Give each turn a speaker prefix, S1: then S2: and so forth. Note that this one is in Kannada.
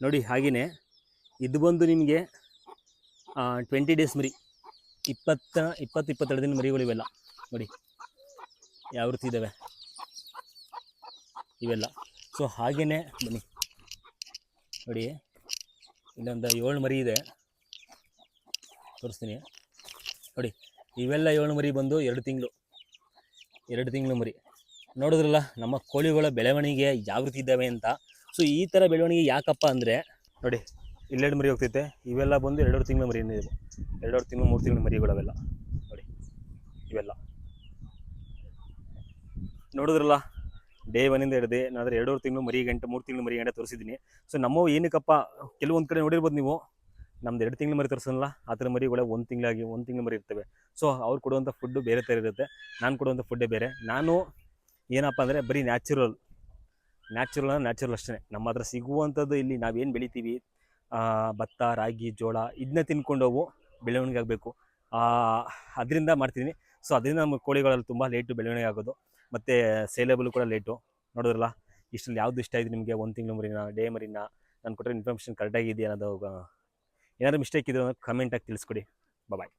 S1: ನೋಡಿ. ಹಾಗೆಯೇ ಇದು ಬಂದು ನಿಮಗೆ 20 ಡೇಸ್ ಮರಿ, 22 ದಿನ ಮರಿಗಳು ಇವೆಲ್ಲ ನೋಡಿ ಯಾವ ರೀತಿ ಇದ್ದಾವೆ ಇವೆಲ್ಲ. ಸೊ ಹಾಗೆಯೇ ಬನ್ನಿ ನೋಡಿ, ಇಲ್ಲೊಂದು 7 ಮರಿ ಇದೆ, ತೋರಿಸ್ತೀನಿ ನೋಡಿ. ಇವೆಲ್ಲ 7 ಮರಿ ಬಂದು 2 ತಿಂಗಳು ಮರಿ. ನೋಡಿದ್ರಲ್ಲ ನಮ್ಮ ಕೋಳಿಗಳ ಬೆಳವಣಿಗೆ ಯಾವ ರೀತಿ ಇದ್ದಾವೆ ಅಂತ. ಸೊ ಈ ಥರ ಬೆಳವಣಿಗೆ ಯಾಕಪ್ಪ ಅಂದರೆ ನೋಡಿ, ಇಲ್ಲೆರಡು ಮರಿ ಹೋಗ್ತೈತೆ, ಇವೆಲ್ಲ ಬಂದು 2 ತಿಂಗಳ ಮರಿ, 2 ತಿಂಗಳು 3 ತಿಂಗಳ ಮರಿಗಳವೆಲ್ಲ ನೋಡಿ. ಇವೆಲ್ಲ ನೋಡಿದ್ರಲ್ಲ, ಡೇ 1ಇಂದ ಹಿಡಿದು ನಾನಾದರೆ 2 ತಿಂಗಳು ಮರಿ ಗಂಟೆ 3 ತಿಂಗಳು ಮರಿ ಗಂಟೆ ತೋರಿಸಿದ್ದೀನಿ. ಸೊ ನಮ್ಮವು ಏನಕ್ಕಪ್ಪ, ಕೆಲವೊಂದು ಕಡೆ ನೋಡಿರ್ಬೋದು ನೀವು, ನಮ್ದು 2 ತಿಂಗಳು ಮರಿ ತೋರಿಸಲ್ಲ, ಆ ಥರ ಮರಿಗಳೇ 1 ತಿಂಗಳು ಮರಿ ಇರ್ತವೆ. ಸೊ ಅವ್ರು ಕೊಡುವಂಥ ಫುಡ್ಡು ಬೇರೆ ಥರ ಇರುತ್ತೆ, ನಾನು ಕೊಡುವಂಥ ಫುಡ್ಡೇ ಬೇರೆ. ನಾನು ಏನಪ್ಪ ಅಂದರೆ ಬರೀ ನ್ಯಾಚುರಲ್ ಅಷ್ಟೇ. ನಮ್ಮ ಹತ್ರ ಸಿಗುವಂಥದ್ದು ಇಲ್ಲಿ ನಾವೇನು ಬೆಳಿತೀವಿ, ಭತ್ತ, ರಾಗಿ, ಜೋಳ, ಇದನ್ನ ತಿನ್ಕೊಂಡೋಗು ಬೆಳವಣಿಗೆ ಆಗಬೇಕು, ಅದರಿಂದ ಮಾಡ್ತೀನಿ. ಸೊ ಅದರಿಂದ ನಮ್ಮ ಕೋಳಿಗಳಲ್ಲಿ ತುಂಬ ಲೇಟು ಬೆಳವಣಿಗೆ ಆಗೋದು, ಮತ್ತು ಸೇಲೇಬಲ್ ಕೂಡ ಲೇಟು. ನೋಡಿದ್ರಲ್ಲ, ಇಷ್ಟರಲ್ಲಿ ಯಾವುದು ಇಷ್ಟ ಆಯಿತು ನಿಮಗೆ? 1 ತಿಂಗಳು ಮರಿನ, ಡೇ ಮರಿನ, ನಾನು ಕೊಟ್ಟಿರೋ ಇನ್ಫಾರ್ಮೇಷನ್ ಕರೆಕ್ಟಾಗಿದೆಯಾ ಅನ್ನೋದು, ಏನಾದರೂ ಮಿಸ್ಟೇಕ್ ಇದ್ದರೆ ಕಮೆಂಟಾಗಿ ತಿಳಿಸ್ಕೊಡಿ. ಬಾಯ್.